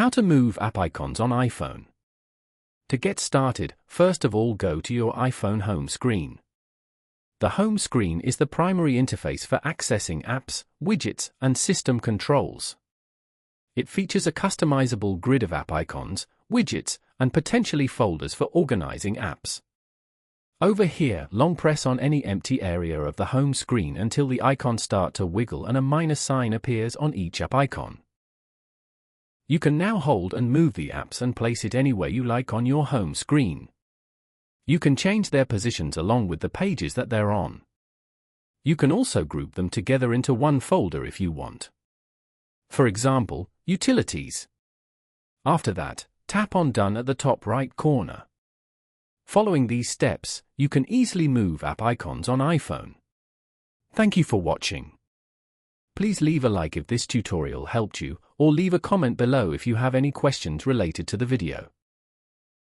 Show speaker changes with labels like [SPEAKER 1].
[SPEAKER 1] How to move app icons on iPhone. To get started, first of all go to your iPhone home screen. The home screen is the primary interface for accessing apps, widgets, and system controls. It features a customizable grid of app icons, widgets, and potentially folders for organizing apps. Over here, long press on any empty area of the home screen until the icons start to wiggle and a minus sign appears on each app icon. You can now hold and move the apps and place it anywhere you like on your home screen. You can change their positions along with the pages that they're on. You can also group them together into one folder if you want. For example, Utilities. After that, tap on Done at the top right corner. Following these steps, you can easily move app icons on iPhone. Thank you for watching. Please leave a like if this tutorial helped you, or leave a comment below if you have any questions related to the video.